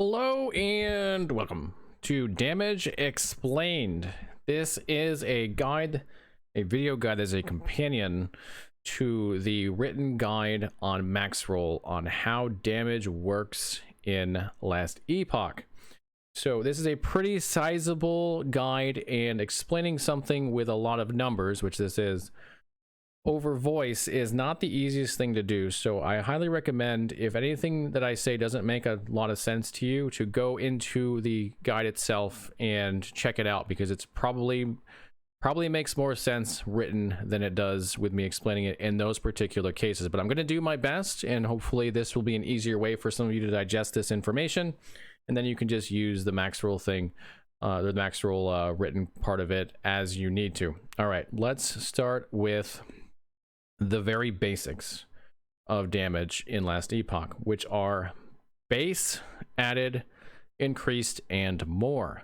Hello and welcome to Damage Explained. This is a guide, a video guide as a companion to the written guide on max roll on how damage works in Last Epoch. So this is a pretty sizable guide and explaining something with a lot of numbers, which this is, over voice is not the easiest thing to do. So I highly recommend, if anything that I say doesn't make a lot of sense to you, to go into the guide itself and check it out, because it's probably makes more sense written than it does with me explaining it in those particular cases. But I'm going to do my best, and hopefully this will be an easier way for some of you to digest this information, and then you can just use the max roll thing, the max roll written part of it as you need to. All right, let's start with the very basics of damage in Last Epoch, which are base, added, increased, and more.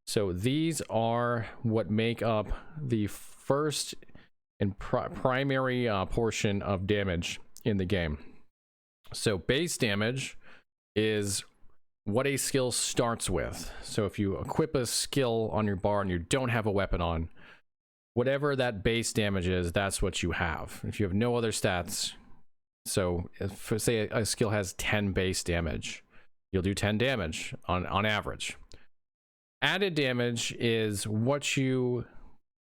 So these are what make up the first and primary portion of damage in the game. So base damage is what a skill starts with. So if you equip a skill on your bar and you don't have a weapon on, whatever that base damage is, that's what you have. If you have no other stats, so if say a skill has 10 base damage, you'll do 10 damage on average. Added damage is what you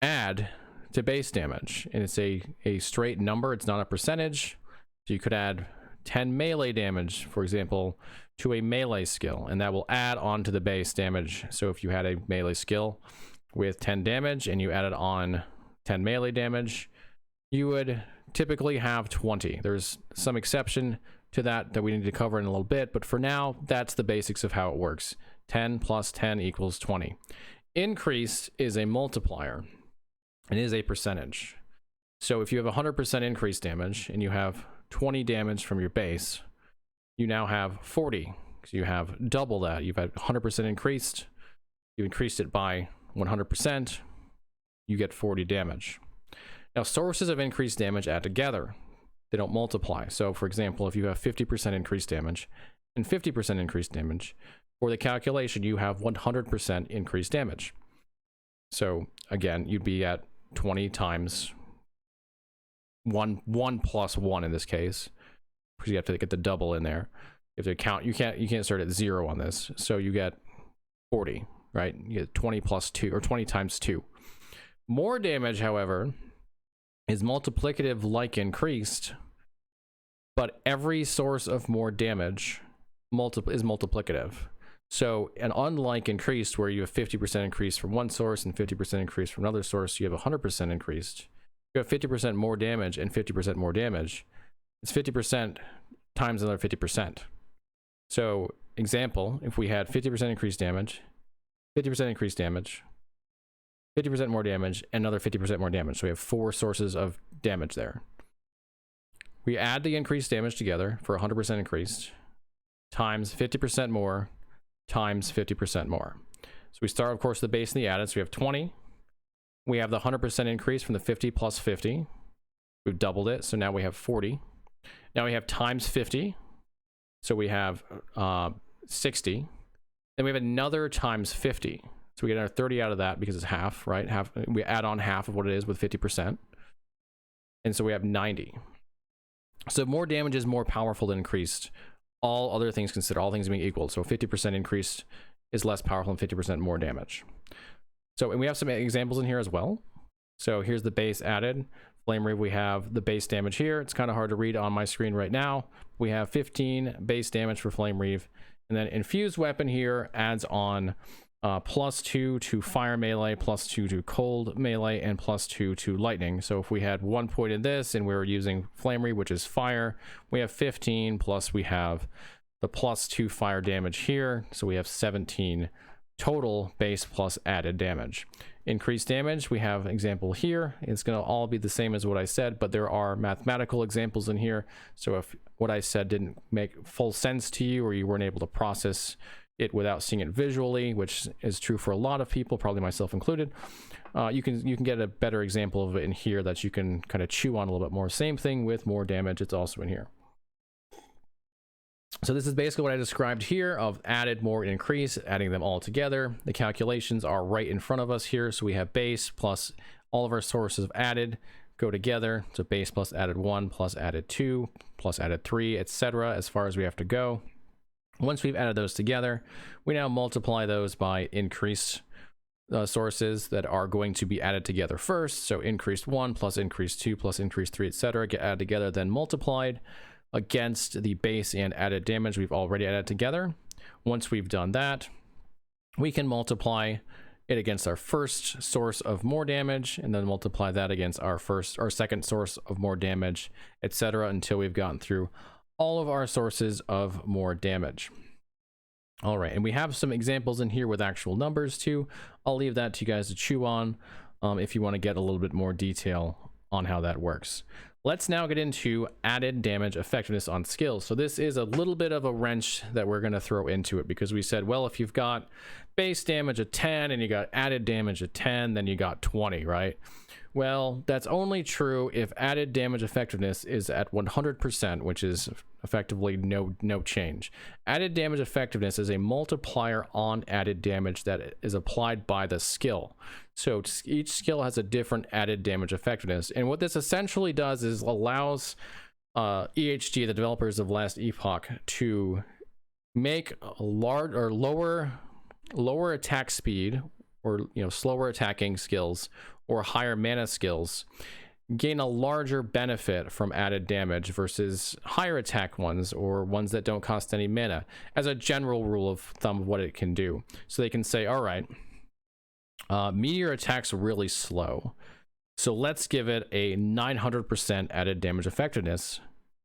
add to base damage, and it's a straight number. It's not a percentage. So you could add 10 melee damage, for example, to a melee skill, and that will add on to the base damage. So if you had a melee skill with 10 damage and you added on 10 melee damage, you would typically have 20. There's some exception to that we need to cover in a little bit, but for now, that's the basics of how it works. 10 plus 10 equals 20. Increase is a multiplier and is a percentage. So if you have 100% increased damage and you have 20 damage from your base, you now have 40. So you have double that. You've had 100% increased. You increased it by 100%, you get 40 damage. Now, sources of increased damage add together. They don't multiply. So, for example, if you have 50% increased damage and 50% increased damage, for the calculation, you have 100% increased damage. So, again, you'd be at 20 times 1 plus 1 in this case, because you have to get the double in there. If they count, you can't start at 0 on this. So you get 40. Right? You get 20 plus 2, or 20 times 2. More damage, however, is multiplicative like increased, but every source of more damage is multiplicative. So, and unlike increased, where you have 50% increase from one source and 50% increase from another source, you have 100% increased. You have 50% more damage and 50% more damage. It's 50% times another 50%. So, example, if we had 50% increased damage, 50% increased damage, 50% more damage, and another 50% more damage. So we have 4 sources of damage there. We add the increased damage together for 100% increased, times 50% more, times 50% more. So we start, of course, the base and the added. So we have 20. We have the 100% increase from the 50 plus 50. We've doubled it. So now we have 40. Now we have times 50. So we have 60. Then we have another times 50. So we get another 30 out of that because it's half, right? Half. We add on half of what it is with 50%. And so we have 90. So more damage is more powerful than increased. All other things considered, all things being equal. So 50% increased is less powerful than 50% more damage. So, and we have some examples in here as well. So here's the base added. Flame Reave, we have the base damage here. It's kind of hard to read on my screen right now. We have 15 base damage for Flame Reave. And then infused weapon here adds on +2 to fire melee, +2 to cold melee, and +2 to lightning. So if we had 1 point in this and we were using Flame Reave, which is fire, we have 15, plus we have the +2 fire damage here. So we have 17 total base plus added damage. Increased damage, we have an example here. It's going to all be the same as what I said, but there are mathematical examples in here. So if what I said didn't make full sense to you, or you weren't able to process it without seeing it visually, which is true for a lot of people, probably myself included, you can get a better example of it in here that you can kind of chew on a little bit more. Same thing with more damage, it's also in here. So this is basically what I described here of added, more, and increase, adding them all together. The calculations are right in front of us here. So we have base plus all of our sources of added go together. So base plus added 1 plus added 2 plus added 3, etc. as far as we have to go. Once we've added those together, we now multiply those by increased sources that are going to be added together first. So increased 1 plus increased 2 plus increased 3, etc. get added together, then multiplied against the base and added damage we've already added together. Once we've done that, we can multiply it against our first source of more damage, and then multiply that against our second source of more damage, etc., until we've gotten through all of our sources of more damage. All right, and we have some examples in here with actual numbers too. I'll leave that to you guys to chew on if you want to get a little bit more detail on how that works. Let's now get into added damage effectiveness on skills. So this is a little bit of a wrench that we're going to throw into it, because we said, well, if you've got base damage of 10 and you got added damage of 10, then you got 20, right? Well, that's only true if added damage effectiveness is at 100%, which is effectively no change. Added damage effectiveness is a multiplier on added damage that is applied by the skill. So each skill has a different added damage effectiveness. And what this essentially does is allows EHG, the developers of Last Epoch, to make a large or lower attack speed, or slower attacking skills, or higher mana skills gain a larger benefit from added damage versus higher attack ones, or ones that don't cost any mana, as a general rule of thumb of what it can do. So they can say, all right, meteor attacks really slow, so let's give it a 900% added damage effectiveness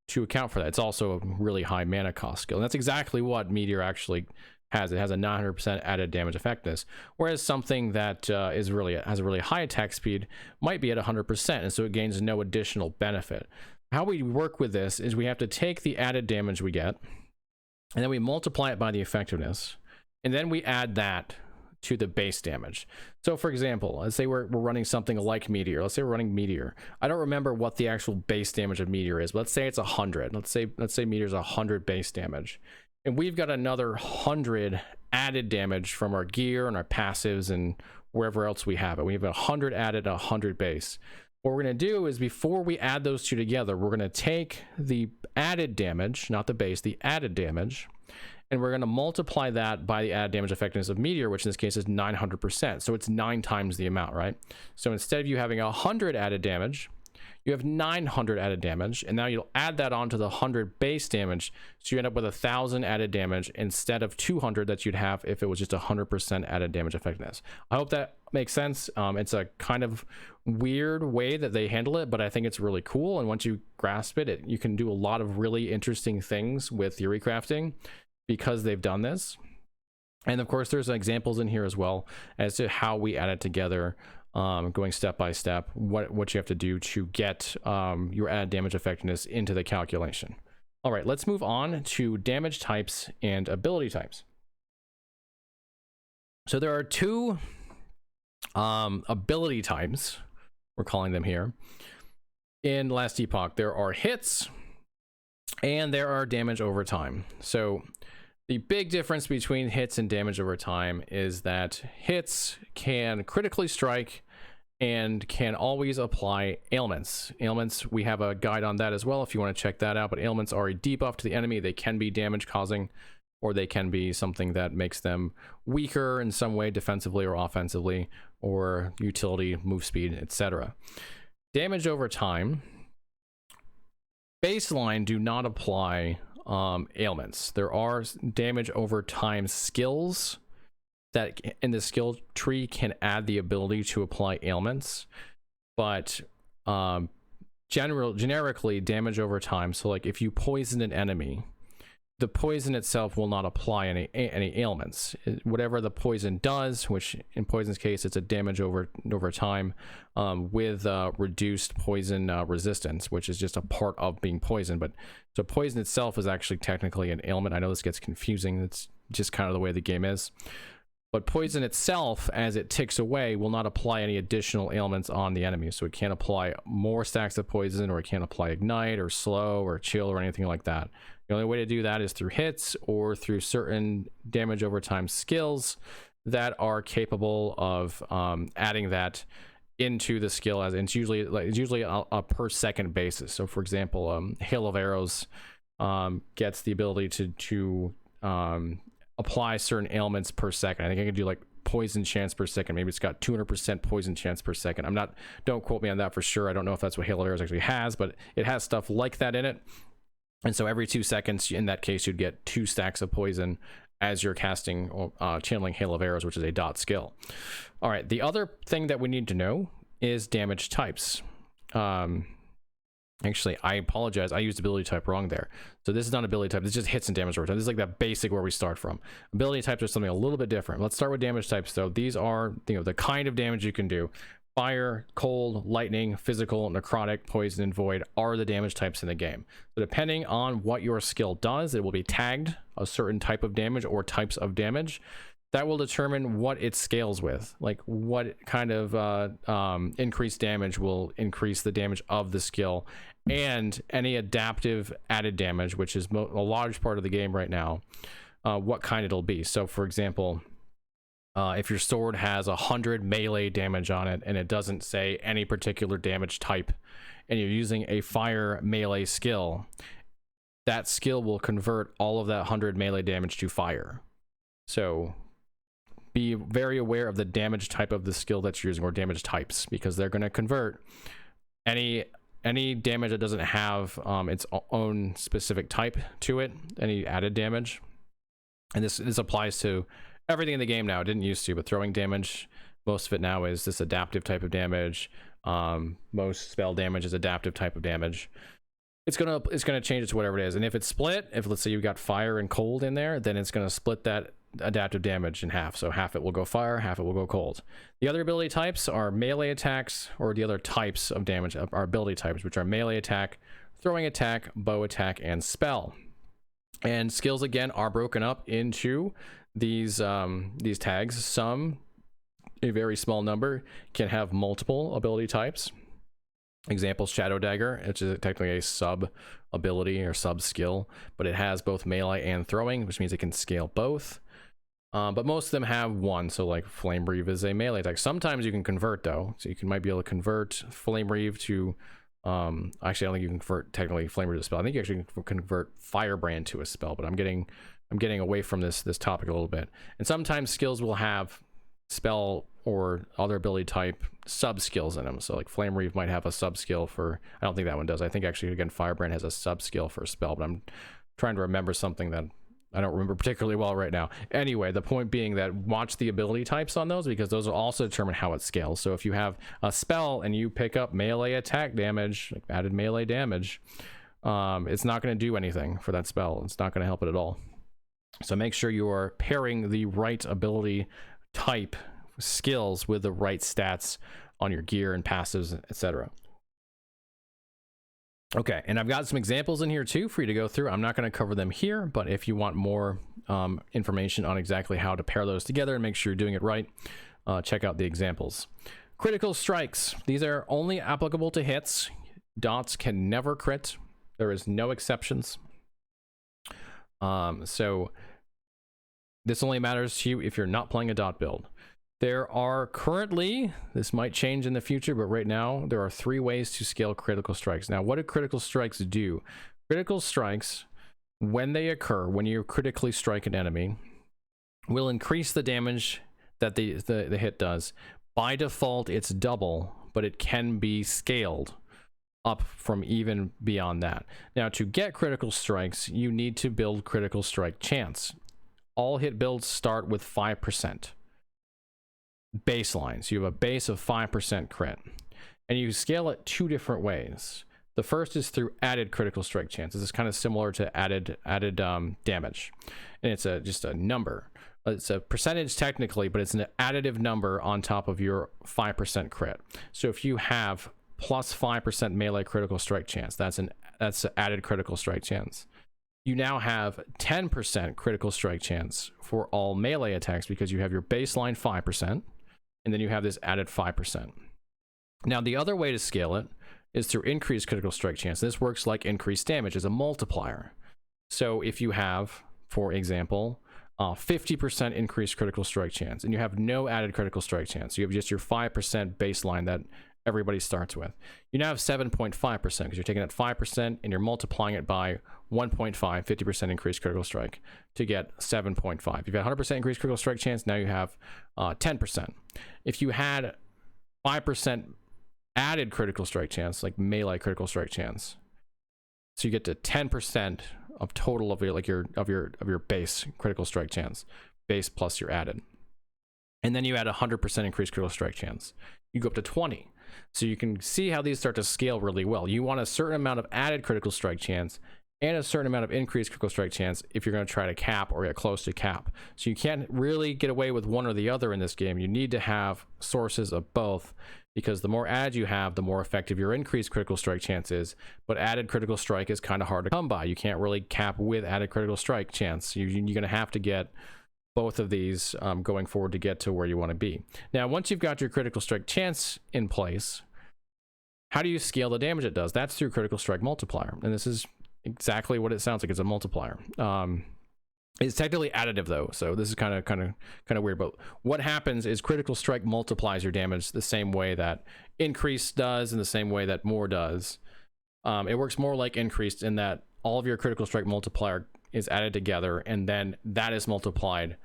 to account for that. It's also a really high mana cost skill, and that's exactly what meteor actually has. It has a 900% added damage effectiveness, whereas something that has a really high attack speed might be at 100%, and so it gains no additional benefit. How we work with this is we have to take the added damage we get, and then we multiply it by the effectiveness, and then we add that to the base damage. So for example, let's say we're running something like meteor. Let's say we're running meteor. I don't remember what the actual base damage of meteor is, but let's say it's 100. Let's say meteor's 100 base damage. And we've got another 100 added damage from our gear and our passives and wherever else we have it. We have 100 added, 100 base. What we're going to do is, before we add those two together, we're going to take the added damage, not the base, the added damage, and we're going to multiply that by the added damage effectiveness of meteor, which in this case is 900%. So it's 9 times the amount, right? So instead of you having 100 added damage, you have 900 added damage, and now you'll add that onto the 100 base damage, so you end up with 1,000 added damage instead of 200 that you'd have if it was just 100% added damage effectiveness. I hope that makes sense. It's a kind of weird way that they handle it, but I think it's really cool, and once you grasp it, you can do a lot of really interesting things with theory crafting because they've done this. And of course, there's examples in here as well as to how we add it together, going step by step, what you have to do to get your added damage effectiveness into the calculation. All right, let's move on to damage types and ability types. So there are two ability types, we're calling them here, in Last Epoch. There are hits and there are damage over time. So the big difference between hits and damage over time is that hits can critically strike and can always apply ailments. Ailments, we have a guide on that as well if you want to check that out, but ailments are a debuff to the enemy. They can be damage causing, or they can be something that makes them weaker in some way, defensively or offensively, or utility, move speed, etc. Damage over time, baseline do not apply ailments. There are damage over time skills that in the skill tree can add the ability to apply ailments, but generically damage over time. So like if you poison an enemy, the poison itself will not apply any ailments. Whatever the poison does, which in poison's case it's a damage over time with reduced poison resistance, which is just a part of being poisoned. But so poison itself is actually technically an ailment. I know this gets confusing. It's just kind of the way the game is. But poison itself, as it ticks away, will not apply any additional ailments on the enemy. So it can't apply more stacks of poison, or it can't apply ignite or slow or chill or anything like that. The only way to do that is through hits or through certain damage over time skills that are capable of adding that into the skill. As it's usually a per second basis. So for example, Hail of Arrows gets the ability to apply certain ailments per second. I think I can do like poison chance per second. Maybe it's got 200% poison chance per second. Don't quote me on that for sure. I don't know if that's what Hail of Arrows actually has, but it has stuff like that in it. And so every 2 seconds, in that case, you'd get 2 stacks of poison as you're casting or channeling Hail of Arrows, which is a dot skill. All right, the other thing that we need to know is damage types. Actually, I apologize. I used ability type wrong there. So this is not ability type. This is just hits and damage over time. This is like that basic where we start from. Ability types are something a little bit different. Let's start with damage types, though. These are, the kind of damage you can do. Fire, cold, lightning, physical, necrotic, poison, and void are the damage types in the game. So depending on what your skill does, it will be tagged a certain type of damage or types of damage. That will determine what it scales with, like what kind of increased damage will increase the damage of the skill, and any adaptive added damage, which is a large part of the game right now, what kind it'll be. So for example, if your sword has 100 melee damage on it and it doesn't say any particular damage type, and you're using a fire melee skill, that skill will convert all of that 100 melee damage to fire. So be very aware of the damage type of the skill that you're using, or damage types, because they're going to convert any damage that doesn't have its own specific type to it, any added damage. And this applies to everything in the game now. It didn't used to, but throwing damage, most of it now is this adaptive type of damage. Most spell damage is adaptive type of damage. It's gonna change it to whatever it is. And if it's split, if let's say you've got fire and cold in there, then it's gonna split that adaptive damage in half. So half it will go fire, half it will go cold. The other ability types are melee attacks, or the other types of damage are ability types, which are melee attack, throwing attack, bow attack, and spell. And skills again are broken up into these tags. Some, a very small number, can have multiple ability types. Example, Shadow Dagger, which is technically a sub ability or sub skill, but it has both melee and throwing, which means it can scale both. But most of them have one. So like Flame Reave is a melee attack. Sometimes you can convert though. So you might be able to convert Flame Reave to actually I don't think you can convert technically Flame Reave to a spell. I think you actually can convert Firebrand to a spell, but I'm getting away from this topic a little bit. And sometimes skills will have spell or other ability type sub skills in them. So like Flame Reave might have a sub skill for, I don't think that one does. I think actually again Firebrand has a sub skill for a spell, but I'm trying to remember something that I don't remember particularly well right now. Anyway, the point being that watch the ability types on those, because those will also determine how it scales. So if you have a spell and you pick up melee attack damage, like added melee damage, it's not going to do anything for that spell. It's not going to help it at all. So make sure you are pairing the right ability type skills with the right stats on your gear and passives, etc. Okay, and I've got some examples in here too for you to go through. I'm not going to cover them here, but if you want more information on exactly how to pair those together and make sure you're doing it right, check out the examples. Critical strikes. These are only applicable to hits. Dots can never crit. There is no exceptions. So this only matters to you if you're not playing a dot build. There are currently, this might change in the future, but right now there are 3 ways to scale critical strikes. Now, what do critical strikes do? Critical strikes, when they occur, when you critically strike an enemy, will increase the damage that the hit does. By default, it's double, but it can be scaled up from even beyond that. Now, to get critical strikes, you need to build critical strike chance. All hit builds start with 5%. Baseline. So you have a base of 5% crit, and you scale it 2 different ways. The first is through added critical strike chance. This is kind of similar to added damage, and it's just a number. It's a percentage technically, but it's an additive number on top of your 5% crit. So if you have plus 5% melee critical strike chance, that's an added critical strike chance. You now have 10% critical strike chance for all melee attacks, because you have your baseline 5%, and then you have this added 5%. Now, the other way to scale it is through increased critical strike chance. This works like increased damage as a multiplier. So if you have, for example, 50% increased critical strike chance, and you have no added critical strike chance, you have just your 5% baseline that everybody starts with, you now have 7.5% because you're taking that 5% and you're multiplying it by 1.5, 50% increased critical strike to get 7.5. You've got 100% increased critical strike chance, now you have 10%. If you had 5% added critical strike chance, like melee critical strike chance, so you get to 10% of total of your base critical strike chance, base plus your added, and then you add 100% increased critical strike chance, you go up to 20. So you can see how these start to scale really well. You want a certain amount of added critical strike chance and a certain amount of increased critical strike chance if you're going to try to cap or get close to cap. So you can't really get away with one or the other in this game. You need to have sources of both, because the more add you have, the more effective your increased critical strike chance is. But added critical strike is kind of hard to come by. You can't really cap with added critical strike chance. You're going to have to get both of these going forward to get to where you want to be. Now, once you've got your critical strike chance in place, how do you scale the damage it does? That's through critical strike multiplier. And this is exactly what it sounds like. It's a multiplier. It's technically additive though, so this is kind of weird. But what happens is critical strike multiplies your damage the same way that increase does, and the same way that more does. It works more like increased in that all of your critical strike multiplier is added together, and then that is multiplied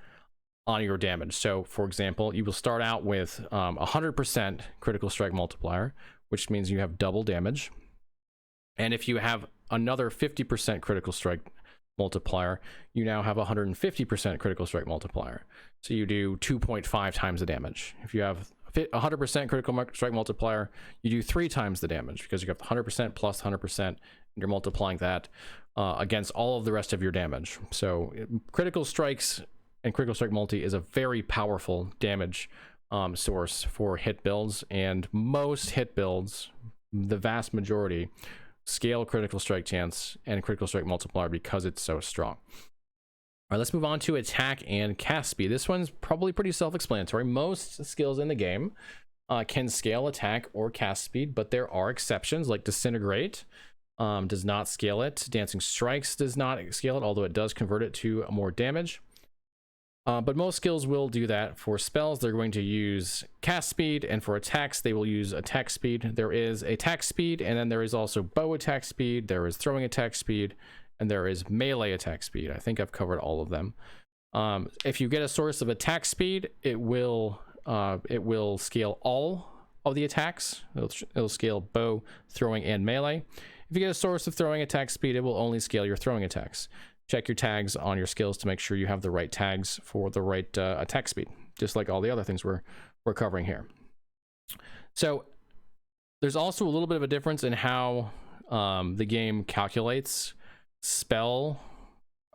on your damage. So for example, you will start out with 100% critical strike multiplier, which means you have double damage. And if you have another 50% critical strike multiplier, you now have 150% critical strike multiplier. So you do 2.5 times the damage. If you have 100% critical strike multiplier, you do 3 times the damage, because you have 100% plus 100%, and you're multiplying that against all of the rest of your damage. So critical strikes and critical strike multi is a very powerful damage source for hit builds, and most hit builds, the vast majority, scale critical strike chance and critical strike multiplier because it's so strong. All right, let's move on to attack and cast speed. This one's probably pretty self-explanatory. Most skills in the game can scale attack or cast speed, but there are exceptions, like Disintegrate does not scale it. Dancing Strikes does not scale it, although it does convert it to more damage. But most skills will do that. For spells, they're going to use cast speed, and for attacks, they will use attack speed. There is attack speed, and then there is also bow attack speed, there is throwing attack speed, and there is melee attack speed. I think I've covered all of them. If you get a source of attack speed, it will scale all of the attacks. It'll scale bow, throwing, and melee. If you get a source of throwing attack speed, it will only scale your throwing attacks. Check your tags on your skills to make sure you have the right tags for the right attack speed, just like all the other things we're covering here. So there's also a little bit of a difference in how the game calculates spell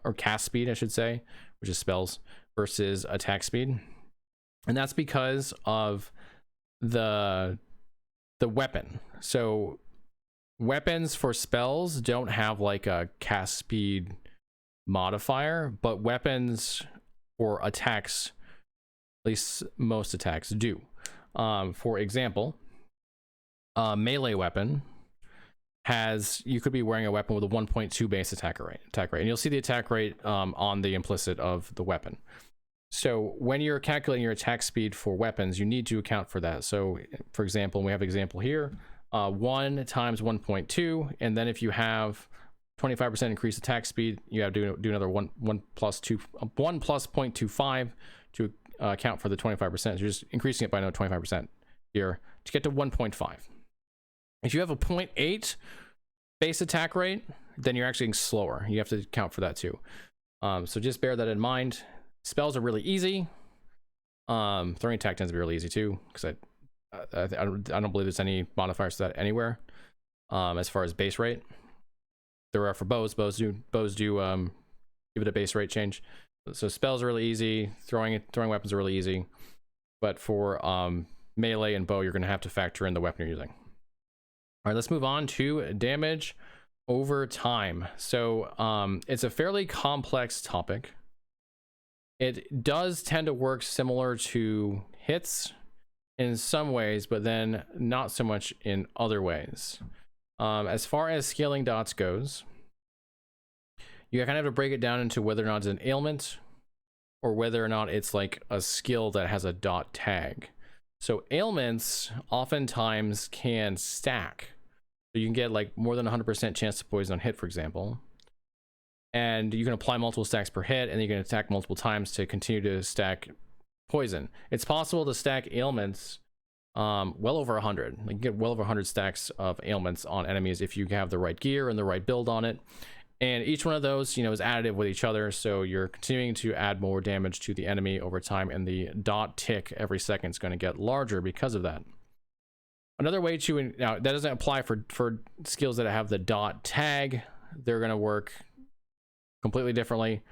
or cast speed, I should say, which is spells, versus attack speed. And that's because of the weapon. So weapons for spells don't have like a cast speed modifier, but weapons or attacks, at least most attacks, do. For example, melee weapon has, you could be wearing a weapon with a 1.2 base attack rate, and you'll see the attack rate on the implicit of the weapon. So when you're calculating your attack speed for weapons, you need to account for that. So for example, we have an example here, 1 times 1.2, and then if you have 25% increased attack speed, you have to do another 1 plus 0.25 to account for the 25%. So you're just increasing it by another 25% here to get to 1.5. If you have a 0.8 base attack rate, then you're actually getting slower. You have to account for that too. So just bear that in mind. Spells are really easy. Throwing attack tends to be really easy too, because I don't believe there's any modifiers to that anywhere. As far as base rate, there are for bows. Bows do give it a base rate change. So spells are really easy. Throwing weapons are really easy. But for melee and bow, you're going to have to factor in the weapon you're using. All right, let's move on to damage over time. So it's a fairly complex topic. It does tend to work similar to hits in some ways, but then not so much in other ways. As far as scaling dots goes, you kind of have to break it down into whether or not it's an ailment or whether or not it's like a skill that has a dot tag. So ailments oftentimes can stack. So you can get like more than 100% chance to poison on hit, for example. And you can apply multiple stacks per hit, and you can attack multiple times to continue to stack poison. It's possible to stack ailments well over 100. Like you get well over 100 stacks of ailments on enemies if you have the right gear and the right build on it. And each one of those, you know, is additive with each other, so you're continuing to add more damage to the enemy over time, and the dot tick every second is going to get larger because of that. Another way to, now that doesn't apply for skills that have the dot tag. They're going to work completely differently.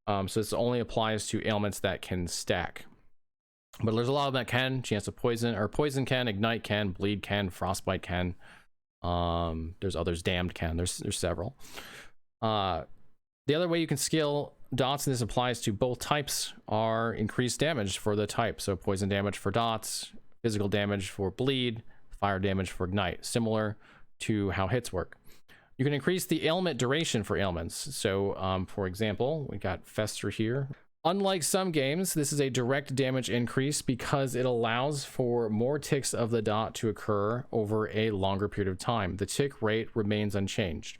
So this only applies to ailments that can stack. But there's a lot of them that can. Chance of poison, or poison can, ignite can, bleed can, frostbite can. There's others, damned can. There's several. The other way you can skill dots, and this applies to both types, are increased damage for the type. So poison damage for dots, physical damage for bleed, fire damage for ignite, similar to how hits work. You can increase the ailment duration for ailments. So for example, we got Fester here. Unlike some games, this is a direct damage increase because it allows for more ticks of the dot to occur over a longer period of time. The tick rate remains unchanged.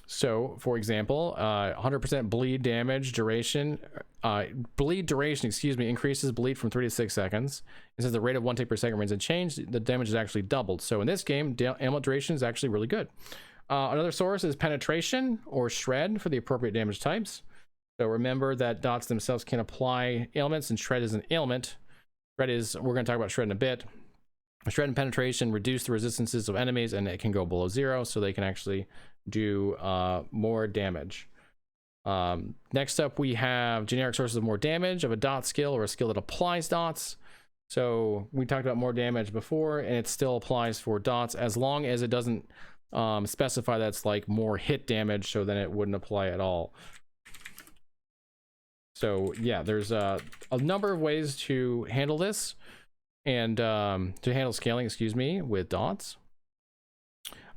So for example, 100% bleed damage duration, increases bleed from 3 to 6 seconds. And since the rate of 1 tick per second remains unchanged, the damage is actually doubled. So in this game, ailment duration is actually really good. Another source is penetration or shred for the appropriate damage types. So remember that dots themselves can apply ailments, and shred is an ailment. Shred is, we're going to talk about shred in a bit. Shred and penetration reduce the resistances of enemies, and it can go below 0, so they can actually do more damage. Next up, we have generic sources of more damage of a dot skill or a skill that applies dots. So we talked about more damage before, and it still applies for dots as long as it doesn't specify that's like more hit damage, so then it wouldn't apply at all. So yeah, there's a number of ways to handle this, and to handle scaling, excuse me, with dots.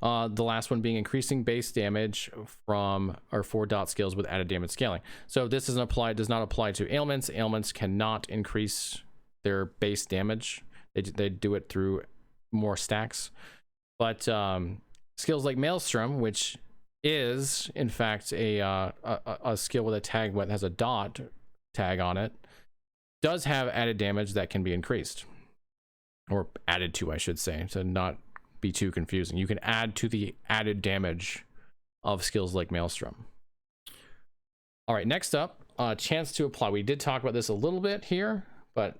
The last one being increasing base damage from or for dot skills with added damage scaling. So this does not apply to ailments. Ailments cannot increase their base damage. They do it through more stacks. But skills like Maelstrom, which is in fact a skill with a tag that has a dot tag on it, does have added damage that can be increased, or added to, I should say, to not be too confusing. You can add to the added damage of skills like Maelstrom. All right, next up, chance to apply. We did talk about this a little bit here, but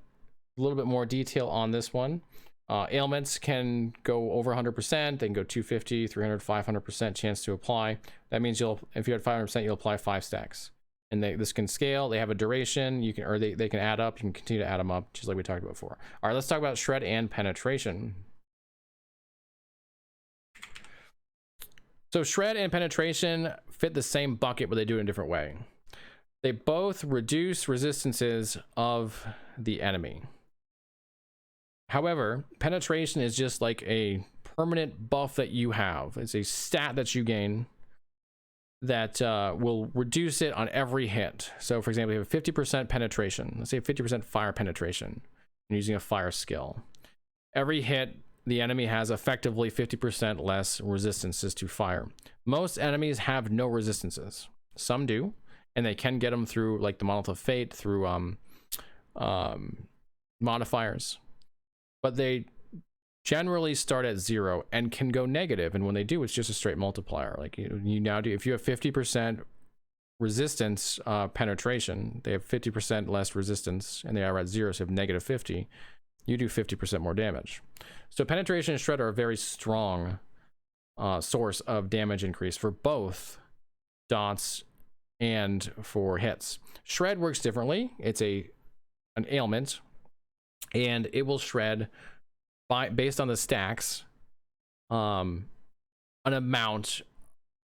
a little bit more detail on this one. Ailments can go over 100%. They can go 250, 300, 500% chance to apply. That means if you had 500%, you'll apply 5 stacks. And this can scale. They have a duration. You can, or they can add up. You can continue to add them up, just like we talked about before. All right, let's talk about shred and penetration. So shred and penetration fit the same bucket, but they do it in a different way. They both reduce resistances of the enemy. However, penetration is just like a permanent buff that you have. It's a stat that you gain that will reduce it on every hit. So for example, you have 50% penetration. Let's say 50% fire penetration. You're using a fire skill. Every hit, the enemy has effectively 50% less resistances to fire. Most enemies have no resistances. Some do, and they can get them through like the Monolith of Fate, through modifiers. But they generally start at 0 and can go negative, and when they do, it's just a straight multiplier. Like you now do, if you have 50% resistance penetration, they have 50% less resistance, and they are at 0, so you have negative 50. You do 50% more damage. So penetration and shred are a very strong source of damage increase for both dots and for hits. Shred works differently. It's an ailment, and it will shred based on the stacks an amount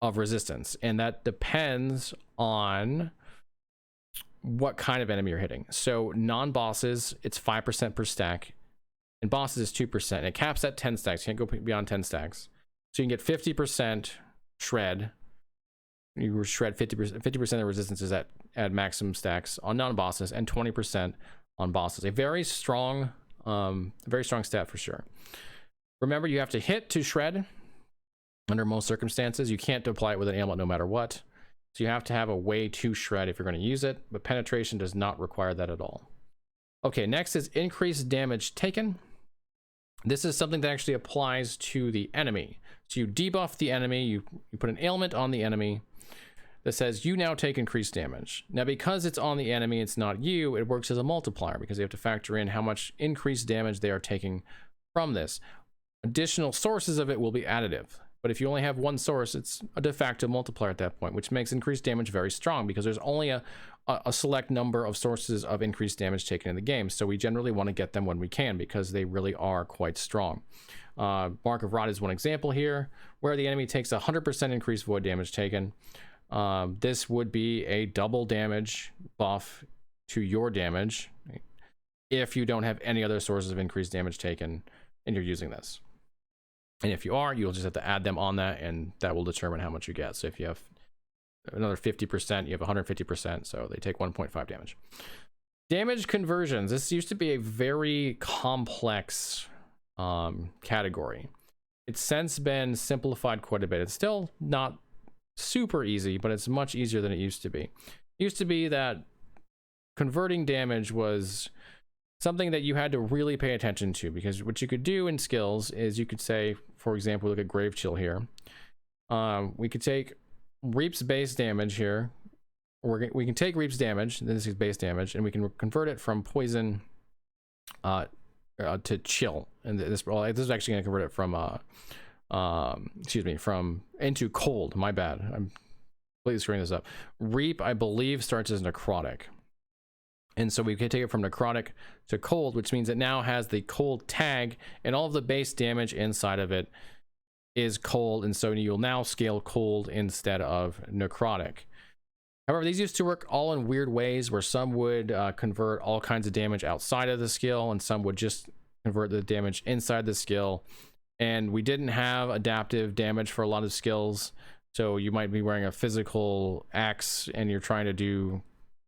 of resistance, and that depends on what kind of enemy you're hitting. So non-bosses, it's 5% per stack, and bosses is 2%, and it caps at 10 stacks. You can't go beyond 10 stacks. So you can get 50% shred You shred 50% of the resistances at maximum stacks on non-bosses and 20% on bosses. A very strong stat for sure. Remember, you have to hit to shred under most circumstances. You can't apply it with an ailment no matter what. So you have to have a way to shred if you're going to use it, but penetration does not require that at all. Okay, next is increased damage taken. This is something that actually applies to the enemy. So you debuff the enemy, you put an ailment on the enemy that says you now take increased damage. Now, because it's on the enemy, it's not you, it works as a multiplier because you have to factor in how much increased damage they are taking from this. Additional sources of it will be additive. But if you only have one source, it's a de facto multiplier at that point, which makes increased damage very strong because there's only a select number of sources of increased damage taken in the game. So we generally want to get them when we can because they really are quite strong. Mark of Rot is one example here where the enemy takes 100% increased void damage taken. This would be a double damage buff to your damage if you don't have any other sources of increased damage taken and you're using this. And if you are, you'll just have to add them on that, and that will determine how much you get. So if you have another 50%, you have 150%, so they take 1.5 damage. Damage conversions. This used to be a very complex category. It's since been simplified quite a bit. It's still not super easy, but it's much easier than it used to be. It used to be that converting damage was something that you had to really pay attention to, because what you could do in skills is you could say, for example, look at Grave Chill here. We could take Reap's base damage here. We can take Reap's damage, this is base damage, and we can convert it from poison to chill. And this is actually going to convert it from into cold. My bad. I'm completely screwing this up. Reap, I believe, starts as necrotic. And so we can take it from necrotic to cold, which means it now has the cold tag, and all of the base damage inside of it is cold. And so you'll now scale cold instead of necrotic. However, these used to work all in weird ways where some would convert all kinds of damage outside of the skill, and some would just convert the damage inside the skill. And we didn't have adaptive damage for a lot of skills. So you might be wearing a physical axe and you're trying to do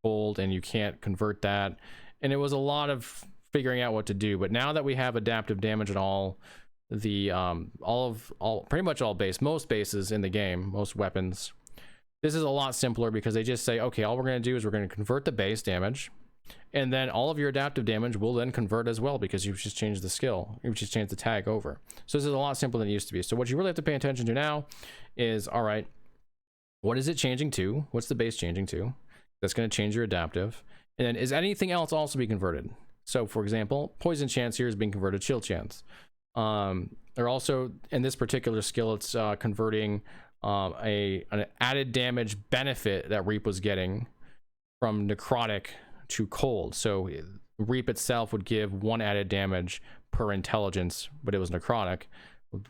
cold and you can't convert that, and it was a lot of figuring out what to do. But now that we have adaptive damage in all the pretty much most bases in the game, most weapons, this is a lot simpler because they just say, okay, all we're going to do is we're going to convert the base damage, and then all of your adaptive damage will then convert as well because you've just changed the skill, you've just changed the tag over. So this is a lot simpler than it used to be. So what you really have to pay attention to now is, all right, what is it changing to? What's the base changing to? That's going to change your adaptive. And then is anything else also be converted? So for example, poison chance here is being converted to chill chance. They're also, in this particular skill, it's converting an added damage benefit that Reap was getting from necrotic to cold. So Reap itself would give 1 added damage per intelligence, but it was necrotic.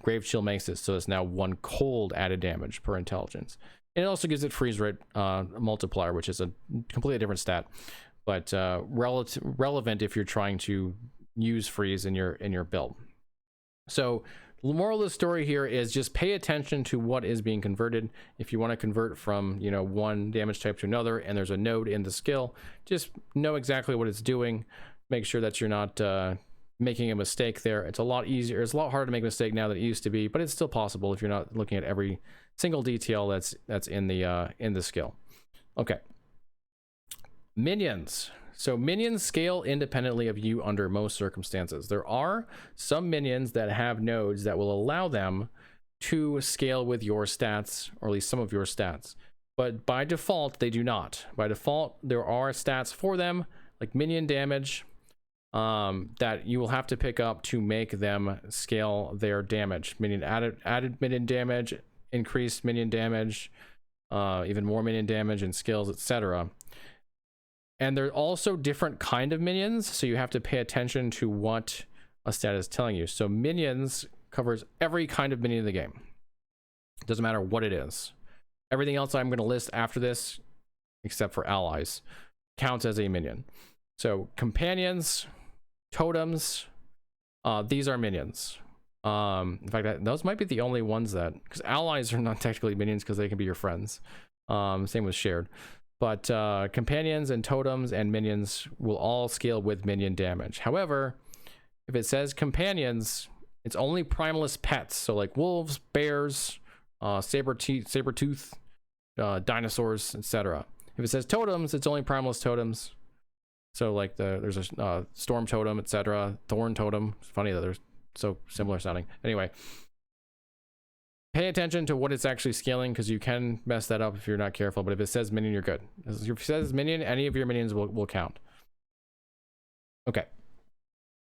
Grave Chill makes it so it's now 1 cold added damage per intelligence. And it also gives it freeze rate multiplier, which is a completely different stat, but relevant if you're trying to use freeze in your build. So the moral of the story here is just pay attention to what is being converted. If you want to convert from one damage type to another, and there's a node in the skill, just know exactly what it's doing. Make sure that you're not making a mistake there. It's a lot easier. It's a lot harder to make a mistake now than it used to be, but it's still possible if you're not looking at every single detail that's in the skill. Okay. Minions. So minions scale independently of you under most circumstances. There are some minions that have nodes that will allow them to scale with your stats, or at least some of your stats. But by default, they do not. By default, there are stats for them, like minion damage, that you will have to pick up to make them scale their damage. Meaning added minion damage, increased minion damage, even more minion damage and skills, etc. And there are also different kind of minions, so you have to pay attention to what a stat is telling you. So minions covers every kind of minion in the game. It doesn't matter what it is. Everything else I'm going to list after this, except for allies, counts as a minion. So companions, totems, these are minions. In fact, those might be the only ones that, because allies are not technically minions because they can be your friends. Same with shared. But companions and totems and minions will all scale with minion damage. However, if it says companions, it's only primalist pets. So like wolves, bears, saber-tooth, dinosaurs, etc. If it says totems, it's only primalist totems. So like there's a storm totem, etc. Thorn totem. It's funny that they're so similar sounding. Anyway, pay attention to what it's actually scaling, because you can mess that up if you're not careful. But if it says minion, you're good. If it says minion, any of your minions will count. Okay.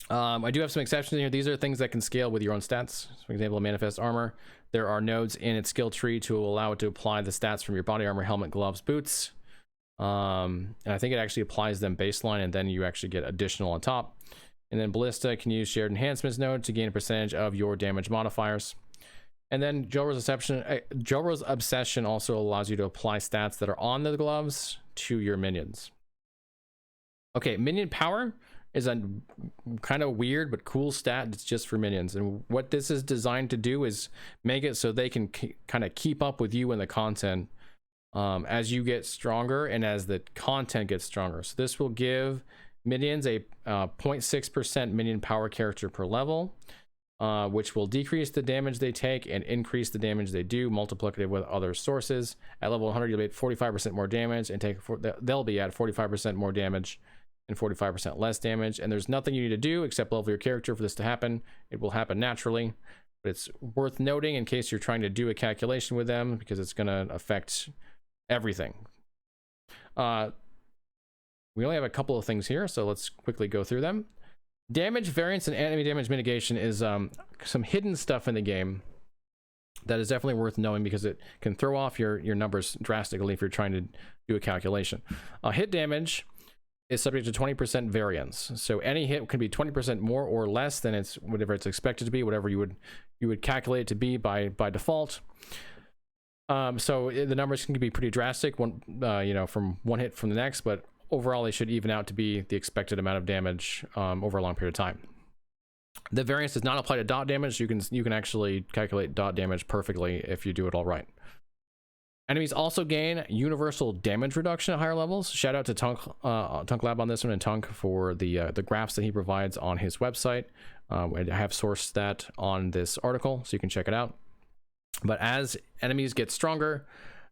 I do have some exceptions here. These are things that can scale with your own stats. For example, manifest armor. There are nodes in its skill tree to allow it to apply the stats from your body armor, helmet, gloves, boots. And I think it actually applies them baseline, and then you actually get additional on top. And then ballista can use shared enhancements node to gain a percentage of your damage modifiers. And then Jolro's obsession also allows you to apply stats that are on the gloves to your minions. Okay, minion power is a kind of weird but cool stat. It's just for minions, and what this is designed to do is make it so they can kind of keep up with you in the content as you get stronger and as the content gets stronger. So this will give minions a 0.6% minion power character per level, which will decrease the damage they take and increase the damage they do, multiplicative with other sources. At level 100, you'll be at 45% more damage, and they'll be at 45% more damage and 45% less damage. And there's nothing you need to do except level your character for this to happen. It will happen naturally, but it's worth noting in case you're trying to do a calculation with them, because it's going to affect everything. We only have a couple of things here, so let's quickly go through them. Damage variance and enemy damage mitigation is some hidden stuff in the game that is definitely worth knowing, because it can throw off your numbers drastically if you're trying to do a calculation. Hit damage is subject to 20% variance, so any hit can be 20% more or less than it's whatever it's expected to be, whatever you would calculate it to be by default. So the numbers can be pretty drastic, from one hit from the next, but overall they should even out to be the expected amount of damage over a long period of time. The variance does not apply to dot damage. You can actually calculate dot damage perfectly if you do it all right. Enemies also gain universal damage reduction at higher levels. Shout out to Tunk Lab on this one, and Tunk for the graphs that he provides on his website. I have sourced that on this article, so you can check it out. But as enemies get stronger,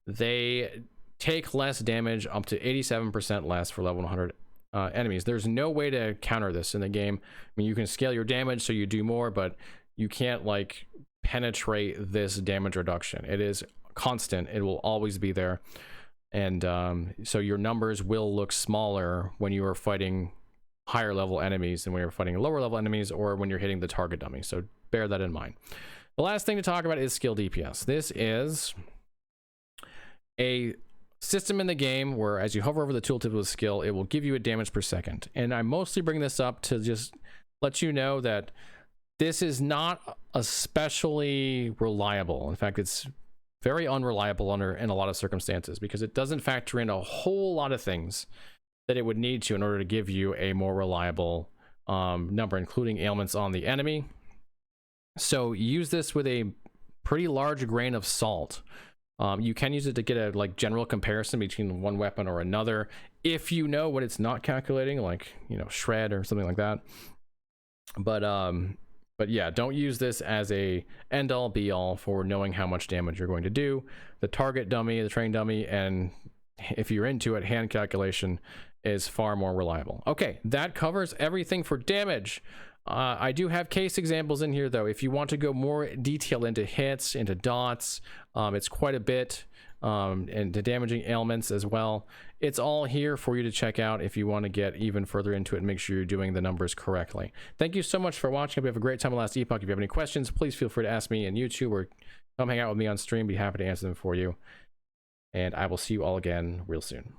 they take less damage, up to 87% less for level 100 enemies. There's no way to counter this in the game. I mean, you can scale your damage so you do more, but you can't like penetrate this damage reduction. It is constant. It will always be there. And so your numbers will look smaller when you are fighting higher level enemies than when you're fighting lower level enemies, or when you're hitting the target dummy. So bear that in mind. The last thing to talk about is skill DPS. This is a system in the game where as you hover over the tooltip of a skill, it will give you a damage per second. And I mostly bring this up to just let you know that this is not especially reliable. In fact, it's very unreliable in a lot of circumstances, because it doesn't factor in a whole lot of things that it would need to in order to give you a more reliable number, including ailments on the enemy. So use this with a pretty large grain of salt. You can use it to get a general comparison between one weapon or another, if you know what it's not calculating, like shred or something like that. But yeah, don't use this as a end all be all for knowing how much damage you're going to do. The target dummy, the train dummy, and if you're into it, hand calculation is far more reliable. Okay, that covers everything for damage. I do have case examples in here though. If you want to go more detail into hits, into dots, it's quite a bit, and to damaging ailments as well. It's all here for you to check out if you want to get even further into it and make sure you're doing the numbers correctly. Thank you so much for watching. Hope you have a great time on Last Epoch. If you have any questions, please feel free to ask me in YouTube or come hang out with me on stream. Be happy to answer them for you. And I will see you all again real soon.